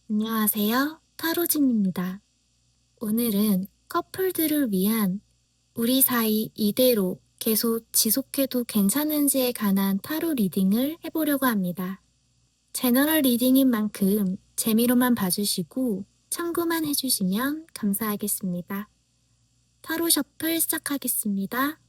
안녕하세요. 타로진입니다. 오늘은 커플들을 위한 우리 사이 이대로 계속 지속해도 괜찮은지에 관한 타로 리딩을 해보려고 합니다. 제너럴 리딩인 만큼 재미로만 봐주시고 참고만 해주시면 감사하겠습니다. 타로 셔플 시작하겠습니다.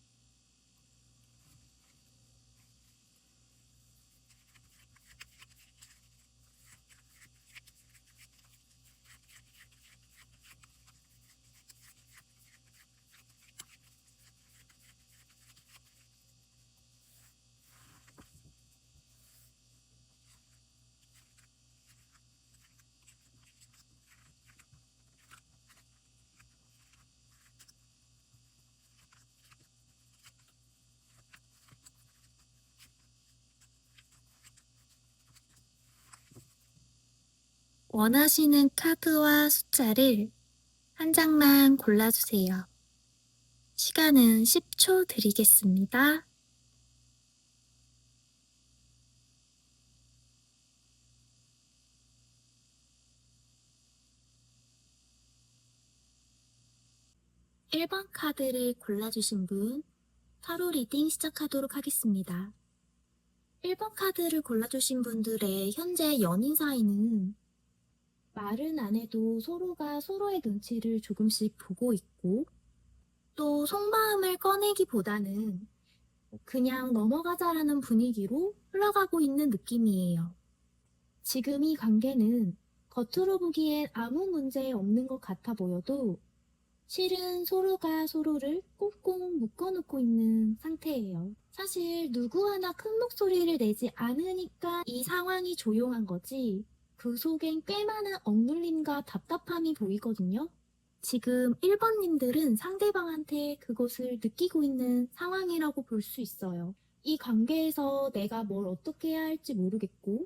원하시는 카드와 숫자를 한 장만 골라주세요. 시간은 10초 드리겠습니다. (1번) 카드를 골라주신 분 타로 리딩 시작하도록 하겠습니다. 1번 카드를 골라주신 분들의 현재 연인 사이는 말은 안 해도 서로가 서로의 눈치를 조금씩 보고 있고, 또 속마음을 꺼내기보다는 그냥 넘어가자라는 분위기로 흘러가고 있는 느낌이에요. 지금 이 관계는 겉으로 보기엔 아무 문제 없는 것 같아 보여도 실은 서로가 서로를 꽁꽁 묶어놓고 있는 상태예요. 사실 누구 하나 큰 목소리를 내지 않으니까 이 상황이 조용한 거지, 그 속엔 꽤 많은 억눌림과 답답함이 보이거든요. 지금 1번님들은 상대방한테 그것을 느끼고 있는 상황이라고 볼 수 있어요. 이 관계에서 내가 뭘 어떻게 해야 할지 모르겠고,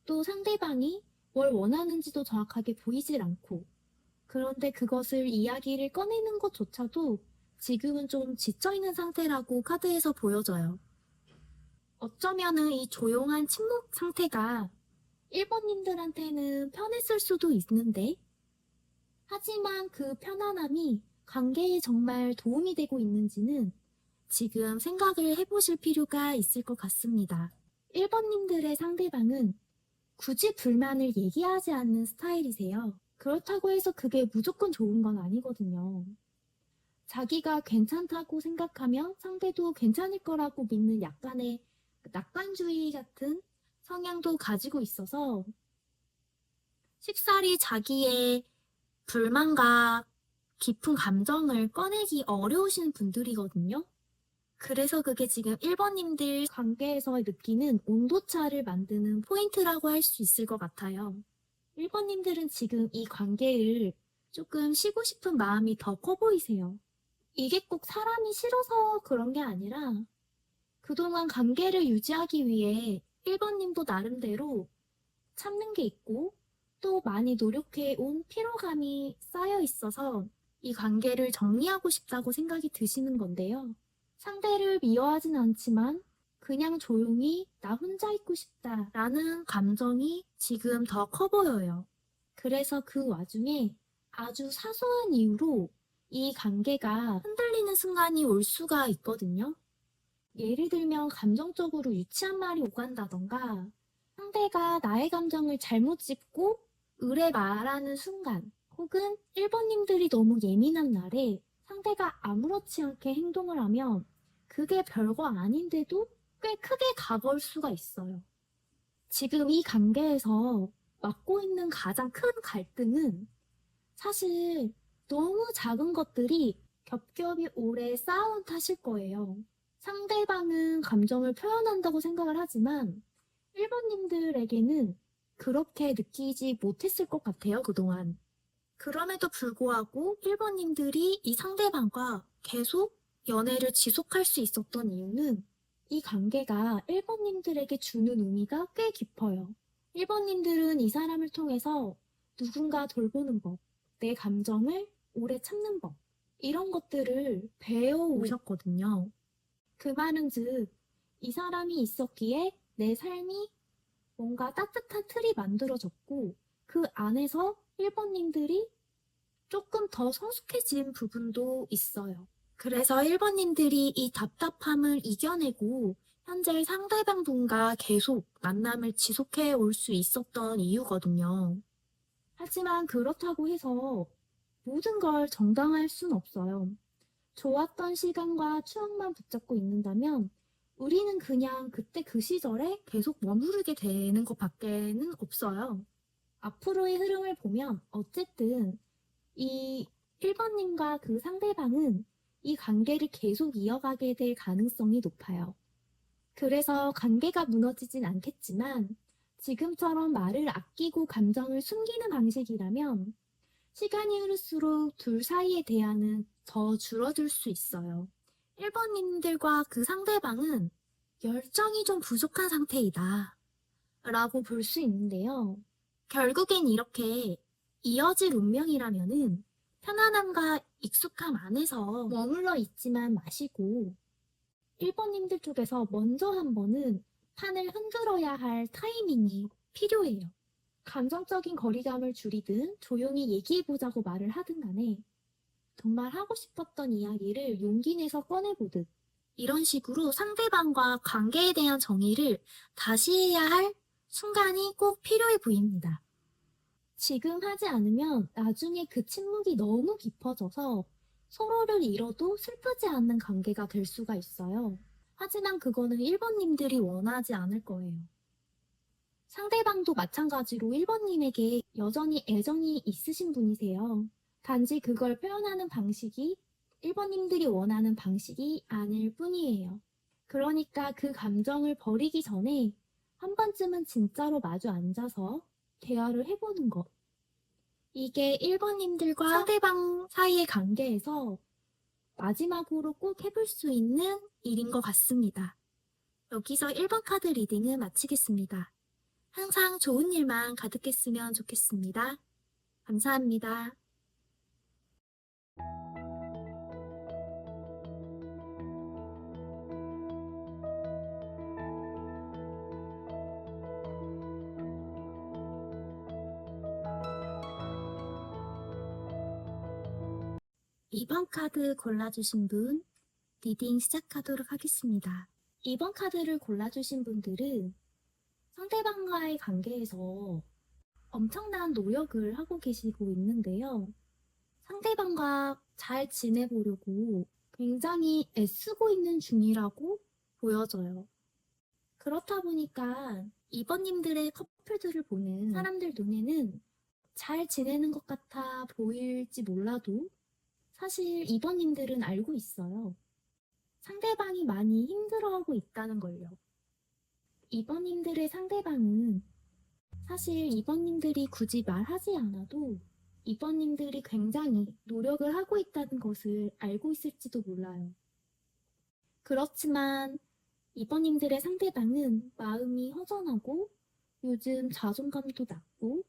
또 상대방이 뭘 원하는지도 정확하게 보이질 않고, 그런데 그것을 이야기를 꺼내는 것조차도 지금은 좀 지쳐있는 상태라고 카드에서 보여져요. 어쩌면은 이 조용한 침묵 상태가 1번님들한테는 편했을 수도 있는데, 하지만 그 편안함이 관계에 정말 도움이 되고 있는지는 지금 생각을 해보실 필요가 있을 것 같습니다. 1번님들의 상대방은 굳이 불만을 얘기하지 않는 스타일이세요. 그렇다고 해서 그게 무조건 좋은 건 아니거든요. 자기가 괜찮다고 생각하면 상대도 괜찮을 거라고 믿는 약간의 낙관주의 같은 성향도 가지고 있어서 쉽사리 자기의 불만과 깊은 감정을 꺼내기 어려우신 분들이거든요. 그래서 그게 지금 1번님들 관계에서 느끼는 온도차를 만드는 포인트라고 할 수 있을 것 같아요. 1번님들은 지금 이 관계를 조금 쉬고 싶은 마음이 더 커 보이세요. 이게 꼭 사람이 싫어서 그런 게 아니라 그동안 관계를 유지하기 위해 1번님도 나름대로 참는 게 있고, 또 많이 노력해 온 피로감이 쌓여 있어서 이 관계를 정리하고 싶다고 생각이 드시는 건데요. 상대를 미워하진 않지만 그냥 조용히 나 혼자 있고 싶다라는 감정이 지금 더 커 보여요. 그래서 그 와중에 아주 사소한 이유로 이 관계가 흔들리는 순간이 올 수가 있거든요. 예를 들면 감정적으로 유치한 말이 오간다던가, 상대가 나의 감정을 잘못 짚고 의뢰 말하는 순간, 혹은 1번님들이 너무 예민한 날에 상대가 아무렇지 않게 행동을 하면 그게 별거 아닌데도 꽤 크게 가볼 수가 있어요. 지금 이 관계에서 맡고 있는 가장 큰 갈등은 사실 너무 작은 것들이 겹겹이 오래 쌓아온 탓일 거예요. 상대방은 감정을 표현한다고 생각을 하지만 1번님들에게는 그렇게 느끼지 못했을 것 같아요, 그동안. 그럼에도 불구하고 1번님들이 이 상대방과 계속 연애를 지속할 수 있었던 이유는 이 관계가 1번님들에게 주는 의미가 꽤 깊어요. 1번님들은 이 사람을 통해서 누군가 돌보는 법, 내 감정을 오래 참는 법, 이런 것들을 배워오셨거든요. 그 말은 즉, 이 사람이 있었기에 내 삶이 뭔가 따뜻한 틀이 만들어졌고, 그 안에서 1번님들이 조금 더 성숙해진 부분도 있어요. 그래서 1번님들이 이 답답함을 이겨내고 현재 상대방분과 계속 만남을 지속해 올 수 있었던 이유거든요. 하지만 그렇다고 해서 모든 걸 정당화할 순 없어요. 좋았던 시간과 추억만 붙잡고 있는다면 우리는 그냥 그때 그 시절에 계속 머무르게 되는 것밖에는 없어요. 앞으로의 흐름을 보면 어쨌든 이 1번님과 그 상대방은 이 관계를 계속 이어가게 될 가능성이 높아요. 그래서 관계가 무너지진 않겠지만 지금처럼 말을 아끼고 감정을 숨기는 방식이라면 시간이 흐를수록 둘 사이의 대화는 더 줄어들 수 있어요. 1번님들과 그 상대방은 열정이 좀 부족한 상태이다 라고 볼 수 있는데요. 결국엔 이렇게 이어질 운명이라면은 편안함과 익숙함 안에서 머물러 있지만 마시고 1번님들 쪽에서 먼저 한 번은 판을 흔들어야 할 타이밍이 필요해요. 감정적인 거리감을 줄이든 조용히 얘기해보자고 말을 하든 간에 정말 하고 싶었던 이야기를 용기 내서 꺼내보듯 이런 식으로 상대방과 관계에 대한 정의를 다시 해야 할 순간이 꼭 필요해 보입니다. 지금 하지 않으면 나중에 그 침묵이 너무 깊어져서 서로를 잃어도 슬프지 않는 관계가 될 수가 있어요. 하지만 그거는 1번님들이 원하지 않을 거예요. 상대방도 마찬가지로 1번님에게 여전히 애정이 있으신 분이세요. 단지 그걸 표현하는 방식이 1번님들이 원하는 방식이 아닐 뿐이에요. 그러니까 그 감정을 버리기 전에 한 번쯤은 진짜로 마주 앉아서 대화를 해보는 것. 이게 1번님들과 상대방 사이의 관계에서 마지막으로 꼭 해볼 수 있는 일인 것 같습니다. 여기서 1번 카드 리딩을 마치겠습니다. 항상 좋은 일만 가득했으면 좋겠습니다. 감사합니다. 이번 카드 골라주신 분 리딩 시작하도록 하겠습니다. 이번 카드를 골라주신 분들은 상대방과의 관계에서 엄청난 노력을 하고 계시고 있는데요. 상대방과 잘 지내보려고 굉장히 애쓰고 있는 중이라고 보여져요. 그렇다 보니까 이번님들의 커플들을 보는 사람들 눈에는 잘 지내는 것 같아 보일지 몰라도 사실 이번님들은 알고 있어요. 상대방이 많이 힘들어하고 있다는 걸요. 이번님들의 상대방은 사실 이번님들이 굳이 말하지 않아도 이번님들이 굉장히 노력을 하고 있다는 것을 알고 있을지도 몰라요. 그렇지만 이번님들의 상대방은 마음이 허전하고 요즘 자존감도 낮고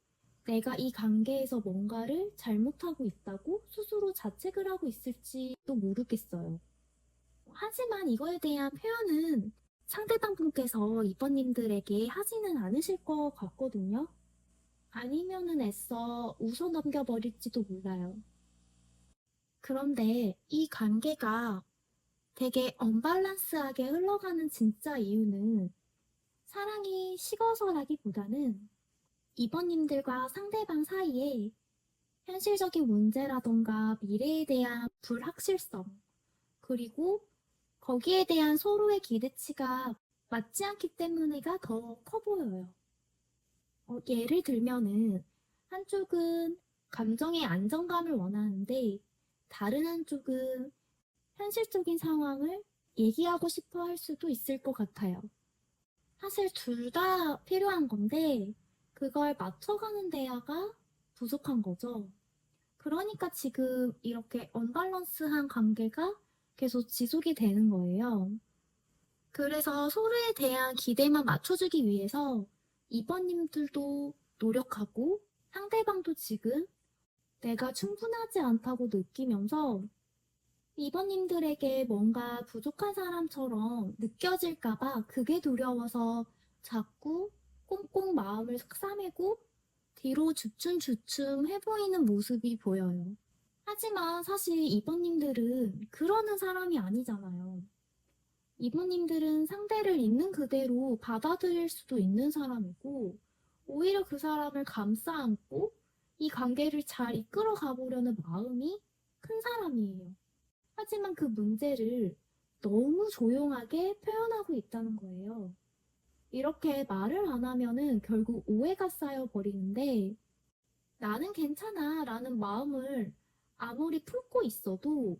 내가 이 관계에서 뭔가를 잘못하고 있다고 스스로 자책을 하고 있을지도 모르겠어요. 하지만 이거에 대한 표현은 상대방분께서 이번님들에게 하지는 않으실 것 같거든요. 아니면은 애써 웃어 넘겨버릴지도 몰라요. 그런데 이 관계가 되게 언밸런스하게 흘러가는 진짜 이유는 사랑이 식어서라기보다는 이번님들과 상대방 사이에 현실적인 문제라던가 미래에 대한 불확실성, 그리고 거기에 대한 서로의 기대치가 맞지 않기 때문에가 더 커 보여요. 예를 들면은 한쪽은 감정의 안정감을 원하는데 다른 한쪽은 현실적인 상황을 얘기하고 싶어 할 수도 있을 것 같아요. 사실 둘 다 필요한 건데 그걸 맞춰가는 대화가 부족한 거죠. 그러니까 지금 이렇게 언밸런스한 관계가 계속 지속이 되는 거예요. 그래서 서로에 대한 기대만 맞춰주기 위해서 이번님들도 노력하고 상대방도 지금 내가 충분하지 않다고 느끼면서 이번님들에게 뭔가 부족한 사람처럼 느껴질까봐 그게 두려워서 자꾸 꽁꽁 마음을 싸매고 뒤로 주춤주춤 해 보이는 모습이 보여요. 하지만 사실 이번님들은 그러는 사람이 아니잖아요. 이번님들은 상대를 있는 그대로 받아들일 수도 있는 사람이고, 오히려 그 사람을 감싸 안고 이 관계를 잘 이끌어 가보려는 마음이 큰 사람이에요. 하지만 그 문제를 너무 조용하게 표현하고 있다는 거예요. 이렇게 말을 안 하면은 결국 오해가 쌓여버리는데, 나는 괜찮아 라는 마음을 아무리 품고 있어도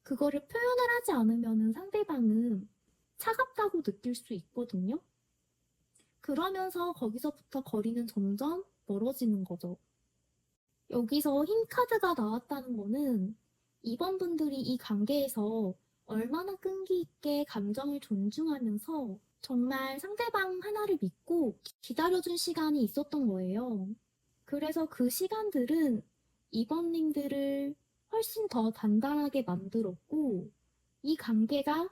그거를 표현을 하지 않으면 상대방은 차갑다고 느낄 수 있거든요. 그러면서 거기서부터 거리는 점점 멀어지는 거죠. 여기서 흰 카드가 나왔다는 거는 이번 분들이 이 관계에서 얼마나 끈기 있게 감정을 존중하면서 정말 상대방 하나를 믿고 기다려준 시간이 있었던 거예요. 그래서 그 시간들은 이번님들을 훨씬 더 단단하게 만들었고, 이 관계가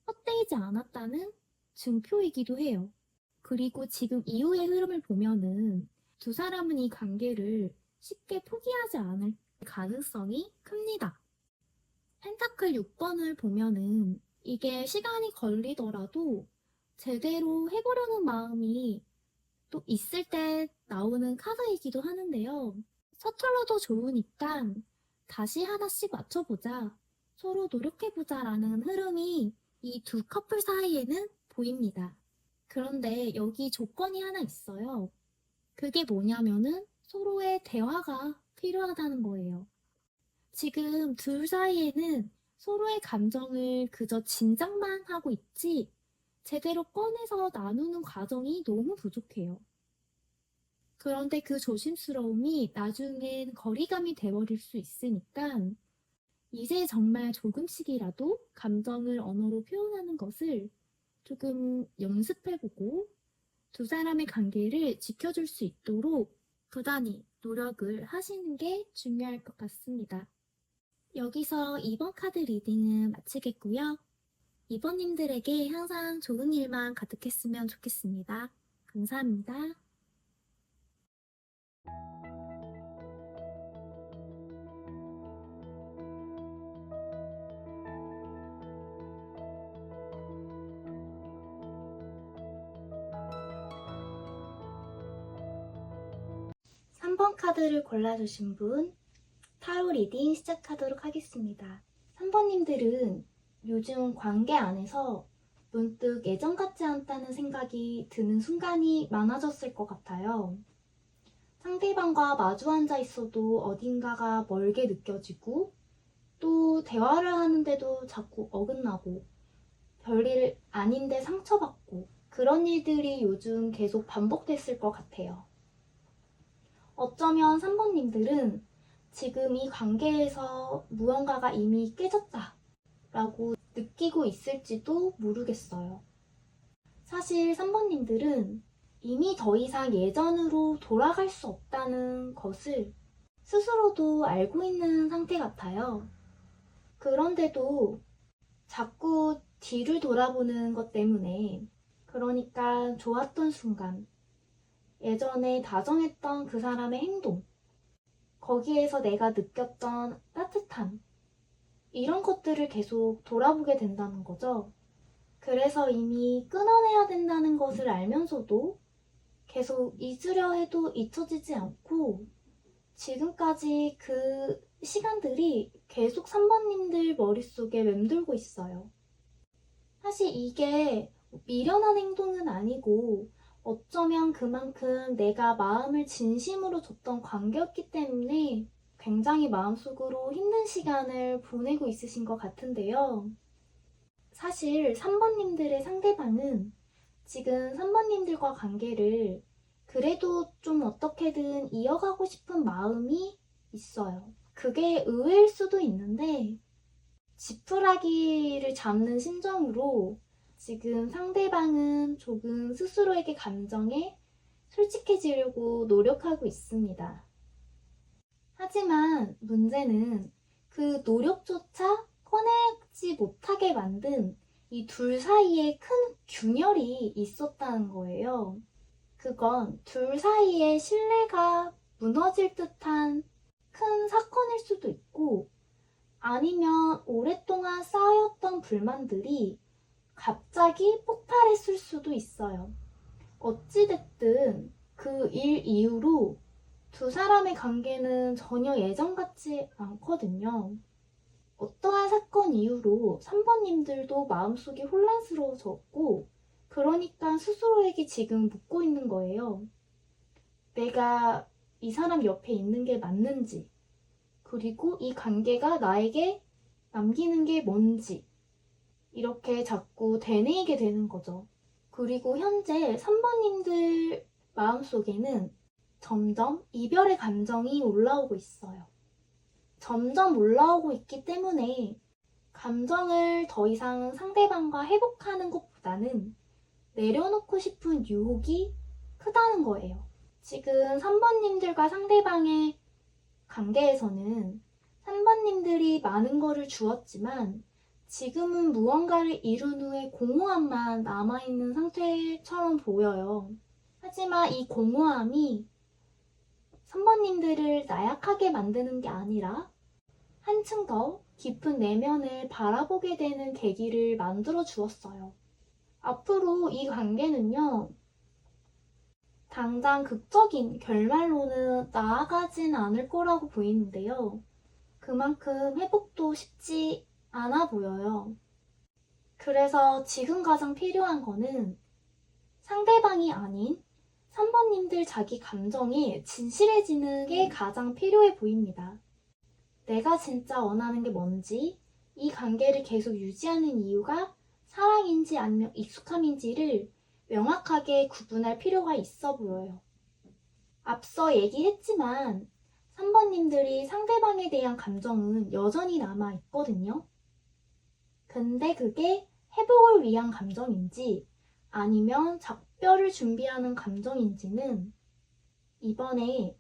헛되이지 않았다는 증표이기도 해요. 그리고 지금 이후의 흐름을 보면은 두 사람은 이 관계를 쉽게 포기하지 않을 가능성이 큽니다. 펜타클 6번을 보면은 이게 시간이 걸리더라도 제대로 해보려는 마음이 또 있을 때 나오는 카드이기도 하는데요. 서툴러도 좋으니까 다시 하나씩 맞춰보자, 서로 노력해보자 라는 흐름이 이 두 커플 사이에는 보입니다. 그런데 여기 조건이 하나 있어요. 그게 뭐냐면은 서로의 대화가 필요하다는 거예요. 지금 둘 사이에는 서로의 감정을 그저 짐작만 하고 있지 제대로 꺼내서 나누는 과정이 너무 부족해요. 그런데 그 조심스러움이 나중엔 거리감이 돼버릴 수 있으니까 이제 정말 조금씩이라도 감정을 언어로 표현하는 것을 조금 연습해보고 두 사람의 관계를 지켜줄 수 있도록 부단히 노력을 하시는 게 중요할 것 같습니다. 여기서 이번 카드 리딩은 마치겠고요. 이번님들에게 항상 좋은 일만 가득했으면 좋겠습니다. 감사합니다. 3번 카드를 골라주신 분, 타로 리딩 시작하도록 하겠습니다. 3번님들은 요즘 관계 안에서 문득 예전 같지 않다는 생각이 드는 순간이 많아졌을 것 같아요. 상대방과 마주 앉아 있어도 어딘가가 멀게 느껴지고, 또 대화를 하는데도 자꾸 어긋나고, 별일 아닌데 상처받고, 그런 일들이 요즘 계속 반복됐을 것 같아요. 어쩌면 3번님들은 지금 이 관계에서 무언가가 이미 깨졌다 라고 느끼고 있을지도 모르겠어요. 사실 3번님들은 이미 더 이상 예전으로 돌아갈 수 없다는 것을 스스로도 알고 있는 상태 같아요. 그런데도 자꾸 뒤를 돌아보는 것 때문에, 그러니까 좋았던 순간, 예전에 다정했던 그 사람의 행동, 거기에서 내가 느꼈던 따뜻함, 이런 것들을 계속 돌아보게 된다는 거죠. 그래서 이미 끊어내야 된다는 것을 알면서도 계속 잊으려 해도 잊혀지지 않고 지금까지 그 시간들이 계속 3번님들 머릿속에 맴돌고 있어요. 사실 이게 미련한 행동은 아니고 어쩌면 그만큼 내가 마음을 진심으로 줬던 관계였기 때문에 굉장히 마음속으로 힘든 시간을 보내고 있으신 것 같은데요. 사실 3번님들의 상대방은 지금 3번님들과 관계를 그래도 좀 어떻게든 이어가고 싶은 마음이 있어요. 그게 의외일 수도 있는데 지푸라기를 잡는 심정으로 지금 상대방은 조금 스스로에게 감정에 솔직해지려고 노력하고 있습니다. 하지만 문제는 그 노력조차 꺼내지 못하게 만든 이 둘 사이에 큰 균열이 있었다는 거예요. 그건 둘 사이의 신뢰가 무너질 듯한 큰 사건일 수도 있고, 아니면 오랫동안 쌓였던 불만들이 갑자기 폭발했을 수도 있어요. 어찌됐든 그 일 이후로 두 사람의 관계는 전혀 예전 같지 않거든요. 어떠한 사건 이후로 3번님들도 마음속이 혼란스러워졌고, 그러니까 스스로에게 지금 묻고 있는 거예요. 내가 이 사람 옆에 있는 게 맞는지, 그리고 이 관계가 나에게 남기는 게 뭔지, 이렇게 자꾸 되뇌이게 되는 거죠. 그리고 현재 3번님들 마음속에는 점점 이별의 감정이 올라오고 있어요. 점점 올라오고 있기 때문에 감정을 더 이상 상대방과 회복하는 것보다는 내려놓고 싶은 유혹이 크다는 거예요. 지금 3번님들과 상대방의 관계에서는 3번님들이 많은 거를 주었지만 지금은 무언가를 이룬 후에 공허함만 남아있는 상태처럼 보여요. 하지만 이 공허함이 3번님들을 나약하게 만드는 게 아니라 한층 더 깊은 내면을 바라보게 되는 계기를 만들어 주었어요. 앞으로 이 관계는요, 당장 극적인 결말로는 나아가진 않을 거라고 보이는데요. 그만큼 회복도 쉽지 않아 보여요. 그래서 지금 가장 필요한 거는 상대방이 아닌 3번님들 자기 감정에 진실해지는 게 가장 필요해 보입니다. 내가 진짜 원하는 게 뭔지, 이 관계를 계속 유지하는 이유가 사랑인지 아니면 익숙함인지를 명확하게 구분할 필요가 있어 보여요. 앞서 얘기했지만 3번님들이 상대방에 대한 감정은 여전히 남아 있거든요. 근데 그게 회복을 위한 감정인지 아니면 작별을 준비하는 감정인지는 이번에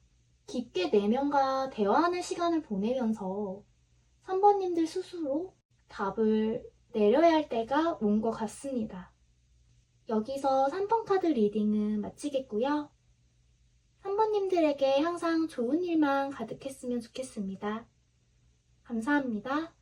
깊게 내면과 대화하는 시간을 보내면서 3번님들 스스로 답을 내려야 할 때가 온 것 같습니다. 여기서 3번 카드 리딩은 마치겠고요. 3번님들에게 항상 좋은 일만 가득했으면 좋겠습니다. 감사합니다.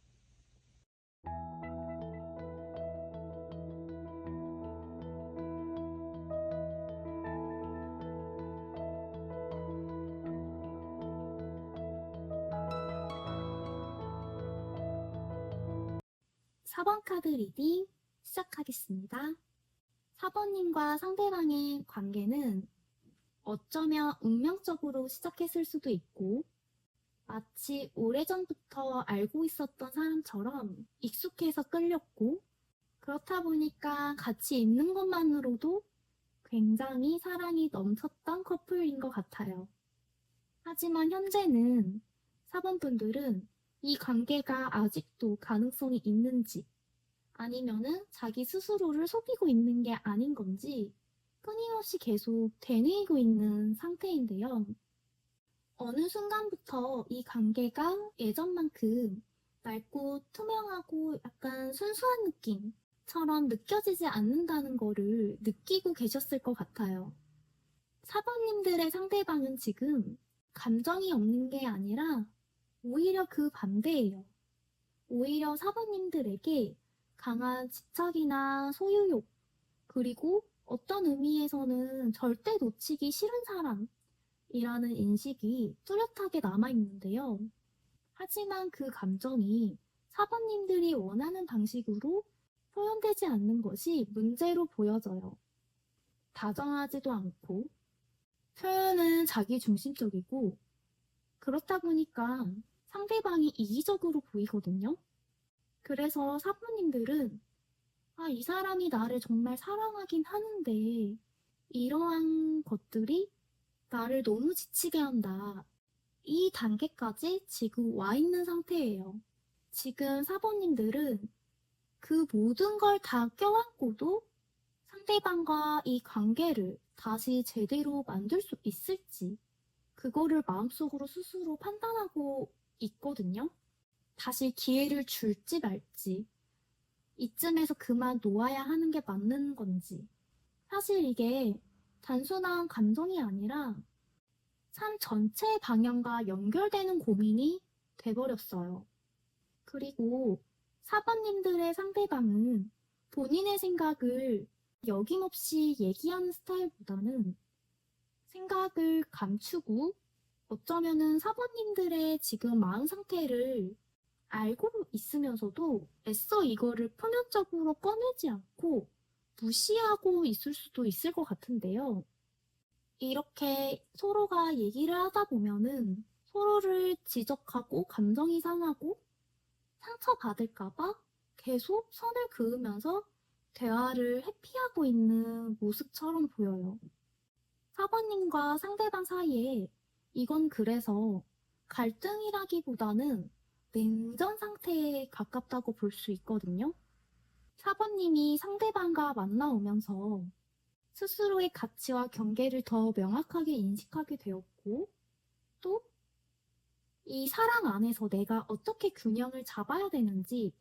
(4번) 카드 리딩 시작하겠습니다. 4번님과 상대방의 관계는 어쩌면 운명적으로 시작했을 수도 있고 마치 오래전부터 알고 있었던 사람처럼 익숙해서 끌렸고 그렇다 보니까 같이 있는 것만으로도 굉장히 사랑이 넘쳤던 커플인 것 같아요. 하지만 현재는 4번 분들은 이 관계가 아직도 가능성이 있는지 아니면은 자기 스스로를 속이고 있는 게 아닌 건지 끊임없이 계속 되뇌이고 있는 상태인데요. 어느 순간부터 이 관계가 예전만큼 맑고 투명하고 약간 순수한 느낌처럼 느껴지지 않는다는 거를 느끼고 계셨을 것 같아요. 4번님들의 상대방은 지금 감정이 없는 게 아니라 오히려 그 반대예요. 오히려 4번님들에게 강한 집착이나 소유욕, 그리고 어떤 의미에서는 절대 놓치기 싫은 사람이라는 인식이 뚜렷하게 남아있는데요. 하지만 그 감정이 4번님들이 원하는 방식으로 표현되지 않는 것이 문제로 보여져요. 다정하지도 않고, 표현은 자기중심적이고, 그렇다 보니까 상대방이 이기적으로 보이거든요. 그래서 4번님들은 이 사람이 나를 정말 사랑하긴 하는데 이러한 것들이 나를 너무 지치게 한다. 이 단계까지 지금 와 있는 상태예요. 지금 4번님들은 그 모든 걸 다 껴안고도 상대방과 이 관계를 다시 제대로 만들 수 있을지 그거를 마음속으로 스스로 판단하고 있거든요. 다시 기회를 줄지 말지 이쯤에서 그만 놓아야 하는 게 맞는 건지 사실 이게 단순한 감정이 아니라 삶 전체의 방향과 연결되는 고민이 돼버렸어요. 그리고 사번님들의 상대방은 본인의 생각을 여김없이 얘기하는 스타일보다는 생각을 감추고 어쩌면은 사번님들의 지금 마음 상태를 알고 있으면서도 애써 이거를 표면적으로 꺼내지 않고 무시하고 있을 수도 있을 것 같은데요. 이렇게 서로가 얘기를 하다 보면은 서로를 지적하고 감정이 상하고 상처받을까봐 계속 선을 그으면서 대화를 회피하고 있는 모습처럼 보여요. 사번님과 상대방 사이에 이건 그래서 갈등이라기보다는 냉전 상태에 가깝다고 볼 수 있거든요. 사번님이 상대방과 만나오면서 스스로의 가치와 경계를 더 명확하게 인식하게 되었고, 또 이 사랑 안에서 내가 어떻게 균형을 잡아야 되는지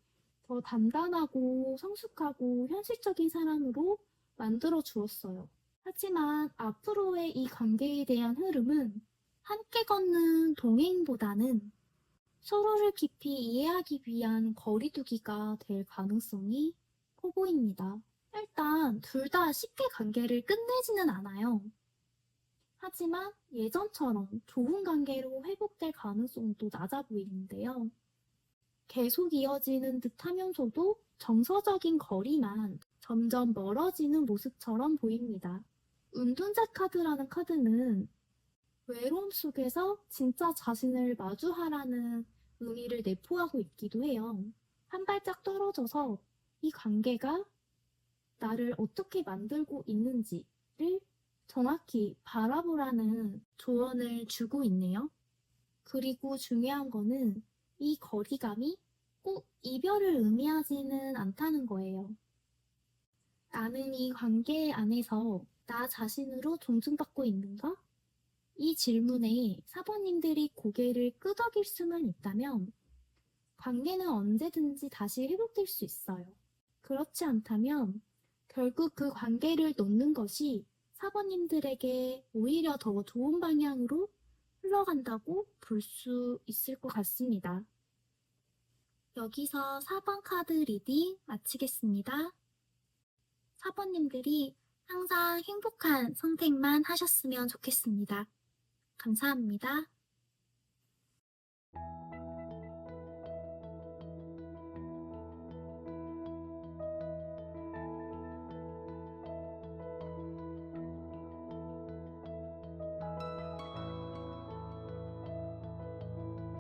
더 단단하고 성숙하고 현실적인 사람으로 만들어 주었어요. 하지만 앞으로의 이 관계에 대한 흐름은 함께 걷는 동행보다는 서로를 깊이 이해하기 위한 거리두기가 될 가능성이 커 보입니다. 일단 둘 다 쉽게 관계를 끝내지는 않아요. 하지만 예전처럼 좋은 관계로 회복될 가능성도 낮아 보이는데요. 계속 이어지는 듯 하면서도 정서적인 거리만 점점 멀어지는 모습처럼 보입니다. 운둔자 카드라는 카드는 외로움 속에서 진짜 자신을 마주하라는 의미를 내포하고 있기도 해요. 한 발짝 떨어져서 이 관계가 나를 어떻게 만들고 있는지를 정확히 바라보라는 조언을 주고 있네요. 그리고 중요한 거는 이 거리감이 꼭 이별을 의미하지는 않다는 거예요. 나는 이 관계 안에서 나 자신으로 존중받고 있는가? 이 질문에 사모님들이 고개를 끄덕일 수만 있다면 관계는 언제든지 다시 회복될 수 있어요. 그렇지 않다면 결국 그 관계를 놓는 것이 사모님들에게 오히려 더 좋은 방향으로 흘러간다고 볼 수 있을 것 같습니다. 여기서 4번 카드 리딩 마치겠습니다. 사모님들이 항상 행복한 선택만 하셨으면 좋겠습니다. 감사합니다.